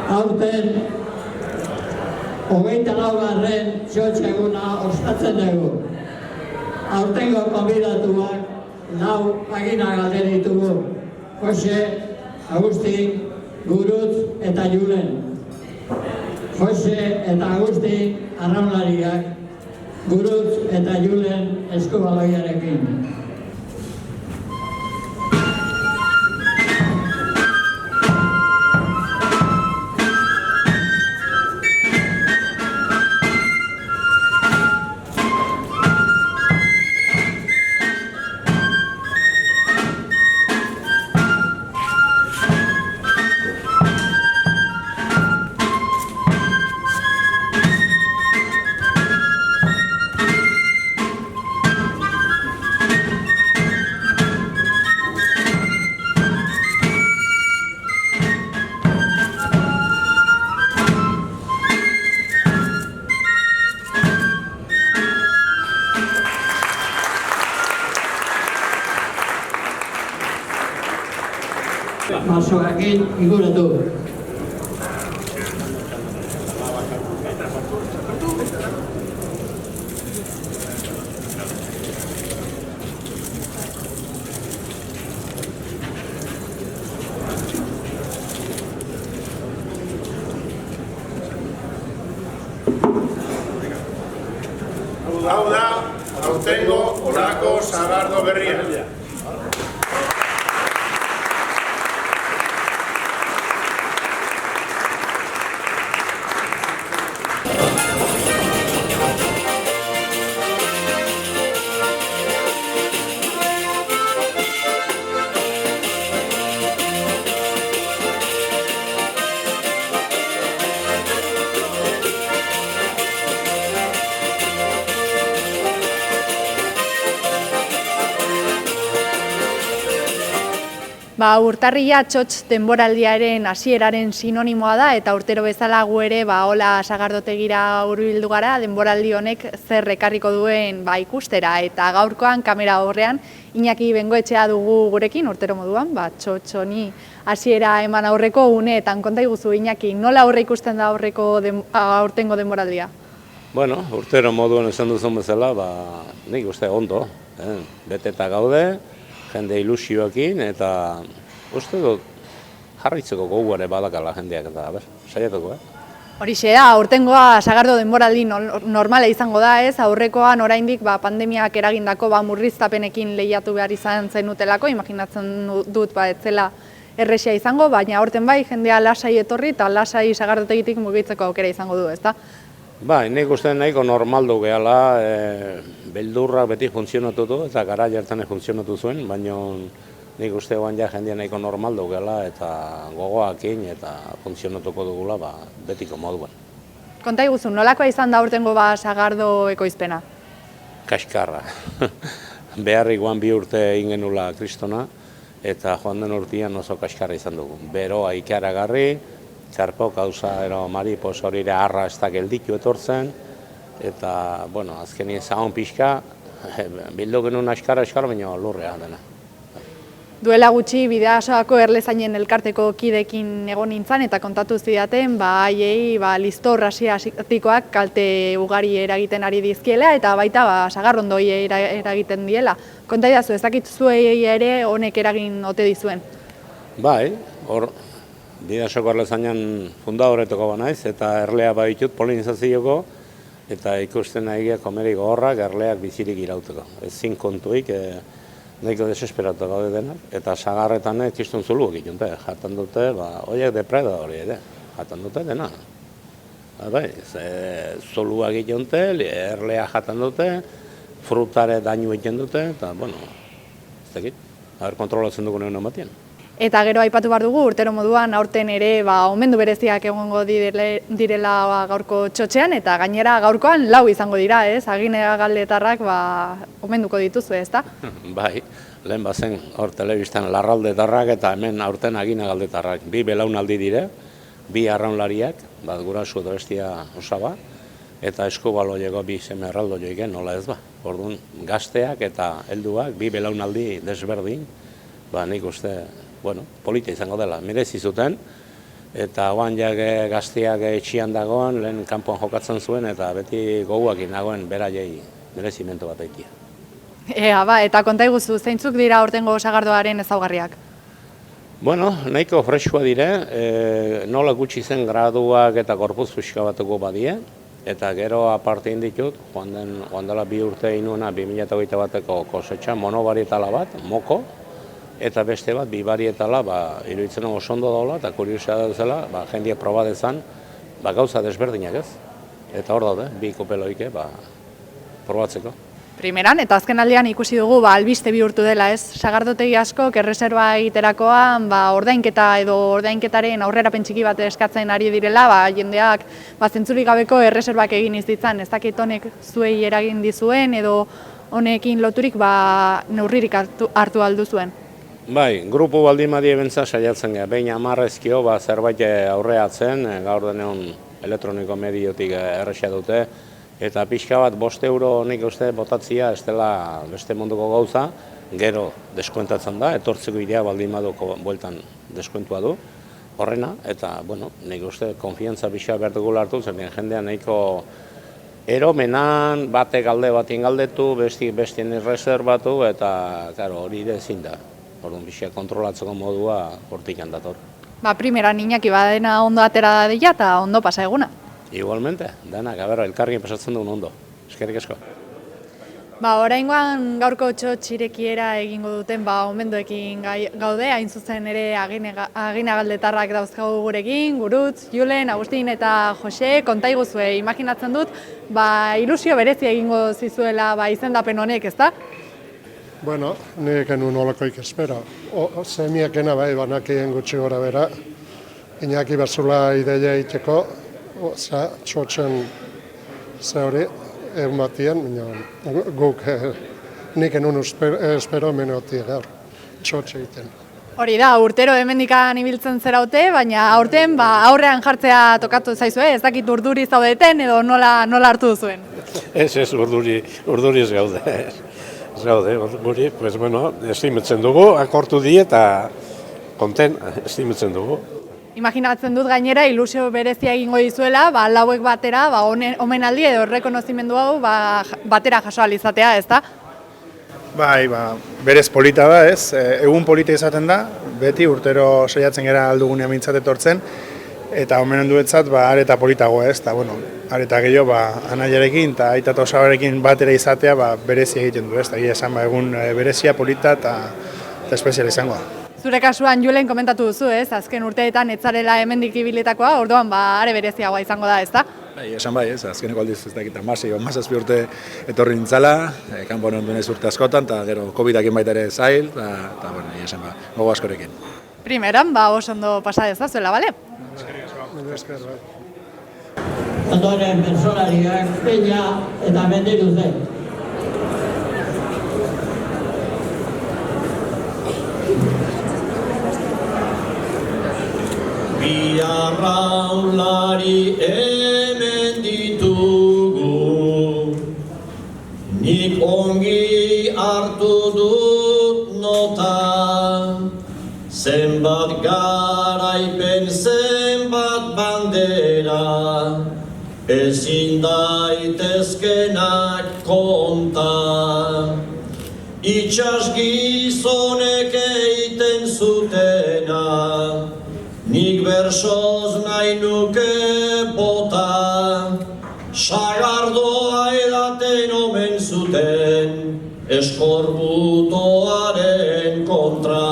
aurten 24. txotxe eguna ospatzen dugu. Aurtengo konbidatuak 4 agina galde ditugu. Jose, Agustin, Gurutz eta Julen. Jose eta Agustin arraunlariak, Gurutz eta Julen eskubaloiarekin. Marsoakin inguratu. Hau da, aurtengo honako sagardo berria. Urtarrila txotx denboraldiaren hasieraren sinonimoa da eta urtero bezala gu ere hola sagardotegira hurbildu gara denboraldi honek zer ekarriko duen ikustera eta gaurkoan kamera aurrean Iñaki Bengoetxea dugu gurekin urtero moduan txotx honi hasiera eman aurreko uneetan. Konta iguzu Iñaki, nola aurre ikusten da aurtengo denboraldia? Bueno, urtero moduan esan duzun bezala, nik uste ondo, beteta gaude, jende ilusioekin eta uste dut jarraitzeko goguare badakala jendeak eta saiatuko. Horixe da, aurtengoa sagardo denboraldi normala izango da, ez? Aurrekoan oraindik pandemiak eragindako murriztapenekin lehiatu behar izan zenutelako, imaginatzen dut ez zela erresia izango, baina aurten jendea lasai etorri eta lasai sagardotegitik mugitzeko aukera izango du, ezta? Nik uste nahiko normaldu gehala, beldurra beti funtzionatu du eta gara jartan funtzionatu zuen, baina nik uste guan jendea nahiko normaldu gehala eta gogoakin eta funtzionatuko dugula betiko moduan. Konta iguzu, nolakoa izan da aurtengo sagardo ekoizpena? Kaskarra. Beharrik guan 2 urte egin genula kristona eta joan den urtean oso kaskarra izan dugu. Beroa ikaragarri, txarpo gauza maripos horire arra ez da gelditu etortzen, eta, azkenien zaun pixka, bildu genuen askara, baina lurrea dena. Duela gutxi Bidasoako Erlezainen elkarteko kidekin egon nintzen eta kontatu zidaten, haiei listor asiatikoak kalte ugari eragiten ari dizkiela eta baita sagarrondoi eragiten diela. Konta idazu, ez dakit zuei ere honek eragin ote dizuen? Hor, Bidasoko Erlezainan fundadoretoko banaiz eta erlea baditut polinizazioko eta ikusten nahi komeri gogorrak erleak bizirik irauteko. Ezin kontuik nahiko desesperatu gaude denak eta sagarretan kistun zulu egiten jatan dute, horiek depredadori ere, jatan dute dena. Zolua egiten dute, erlea jatan dute, frutare dainu egiten dute eta, ez dakit, kontrolatzen dugunen ematen. Eta gero aipatu behar dugu, urtero moduan aurten ere omendu bereziak egongo direla gaurko txotxean, eta gainera gaurkoan 4 izango dira, ez? Aginea galdetarrak omenduko dituzu, ez da? Bai, lehen bazen hor telebistan larraldetarrak eta hemen aurten agina galdetarrak. 2 belaunaldi dire, 2 arraunlariak, gurasu edo bestia osaba, eta eskubaloiego 2 seme erraldo joiken, nola ez ba. Orduan, gazteak eta helduak 2 belaunaldi desberdin, nik uste, polita izango dela, merezi zuten, eta oan jake gazteak etxian dagoen, lehen kanpoan jokatzen zuen, eta beti goguakin nagoen beraiei merezimento bat aitia. Eta konta iguzu, zeintzuk dira aurtengo sagardoaren ezaugarriak? Bueno, nahiko freskua dire, nola gutxi zen graduak eta korpuz pixka batuko badie, eta gero aparte inditut, joan dela 2 urte inuena 2021 bateko kosetxa, monobarietala bat, moko, eta beste bat, 2 barietala, iruditzen oso ondo daula, eta kuriosia da zela, jendiek proba dezan, gauza desberdinak ez. Eta hor daude, 2 kopeloike, probatzeko. Primeran, eta azken aldean ikusi dugu albiste bihurtu dela, ez? Sagardotegi askok erreserba egiterakoan ordainketa edo ordainketaren aurrerapen txiki bat eskatzen ari direla, jendeak zentzurik gabeko erreserbak egin izditzan, ez dakit honek zuei eragin dizuen edo honekin loturik neurririk hartu aldu zuen. Bai, grupo baldin badie bentsa saiatzen gara, behin amarrezkio zerbait aurreatzen, gaur denean elektroniko mediotik erresia dute, eta pixka bat 5 euro nik uste botatzia ez dela beste munduko gauza, gero deskuentatzen da, etortzeko idea baldin baduko bueltan deskuentua du, horrena, eta, nik uste konfiantza pixka behar dugu hartu, zen jendean nahiko eromenan, batek alde batin galdetu, bestien erreserbatu, eta, hori ere ezin da. Orduan pixka kontrolatzeko modua hortik handator. Primeran Iñaki badena ondo atera dadila eta ondo pasa eguna. Igualmente, denak, elkargin pasatzen duen ondo. Eskerrik asko. Oraingoan gaurko txotx irekiera egingo duten omendoekin gaude, hain zuzen ere aginagaldetarrak dauzkagu gurekin, Gurutz, Julen, Agustin eta Jose, konta iguzue, imaginatzen dut, ilusio berezi egingo zizuela izendapen honek, ezta? Bueno, nik enun olakoik espero. Semiakena banakien gutxi gora bera, Iñaki bezala ideia egiteko, txotxen ze hori, egun batien, guk nik enun espero menotik gaur, txotxe egiten. Hori da, urtero hemendikan ibiltzen zeraute, baina aurten aurrean jartzea tokatu zaizue, ez dakit urduri zaudeten edo nola hartu duzuen? Ez, urduri ez gaude. Ez gaude, guri, estimetzen dugu, akortu di eta konten estimetzen dugu. Imaginatzen dut gainera ilusio berezia egingo dizuela, lauek batera, omenaldi edo errekonozimendu hau batera jaso ahal izatea, ezta? Bai, berez polita da, ez? Egun polita izaten da, beti urtero saiatzen gara aldugunean mintzat etortzen, eta omenalduetzat areta politagoa, ez? Areta gehiago anaiarekin eta aita eta osabarekin batera izatea berezia egiten du, ez? Egia esan egun berezia, polita eta espezial izango da. Zure kasuan Julen komentatu duzu, ez? Azken urteetan etzarela hemendik ibilitakoa, orduan are bereziagoa izango da, ezta? Esan bai, ez, azkeneko aldiz ez dakit 16 urte etorri nintzala, kanpoan onduen ez urte askotan, eta gero COVID-akin baita ere zail, eta esan bai, gogo askorekin. Primeran, oso ondo pasa dezazuela, bale? Ondoren bersolariak Peña eta Mendiluze. Bi arraunlari hemen ditugu, nik ongi hartu dut nota, zenbat garaipen, zenbat bandera, ezin daitezkenak konta. Itxas gizonek eiten zutena, nik bersoz nahi nuke bota, sagardoa edaten omen zuten, eskorbutoaren kontra.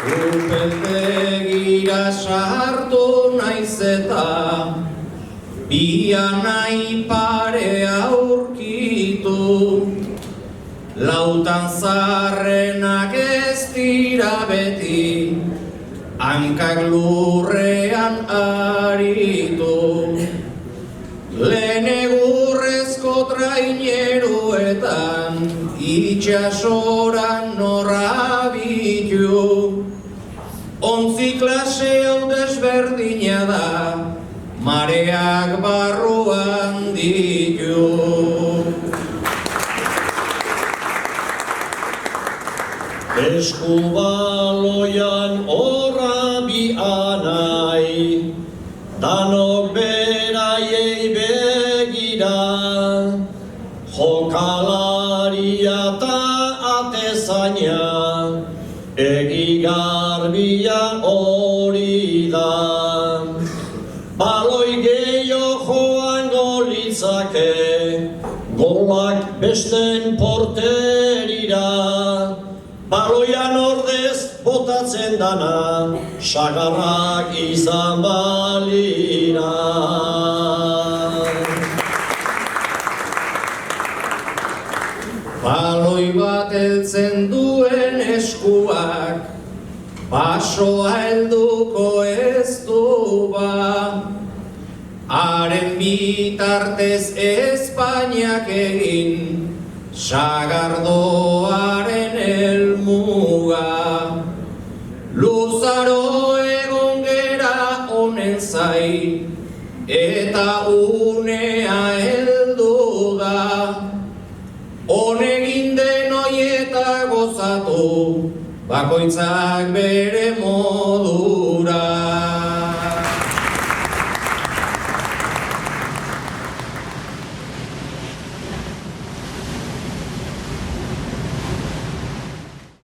Urpetegira sartu naiz eta, bian nahi pare aurkitu, lautan zarrenak ez dira beti, hankak lurrean aritu. Lehen egurrezko traineruetan, itxasoran norabitu. Ontzi klase hau desberdina da, mareak barruan ditu. eskubaloian horra bi anai, danok beraiei begira, jokalaria ta atezaina, egi garbia hori da. Baloi gehiago joango litzake, golak besten porterira, baloian ordez botatzen dana, sagarrak izan balira. Baloi bat heltzen duen eskuak, basoa helduko ez du ba. Haren bitartez Espainiak egin, sagardoaren helmuga. Luzaro egon gera honen zai, eta unea heldu da. Honegin den oieta gozatu, bakoitzak bere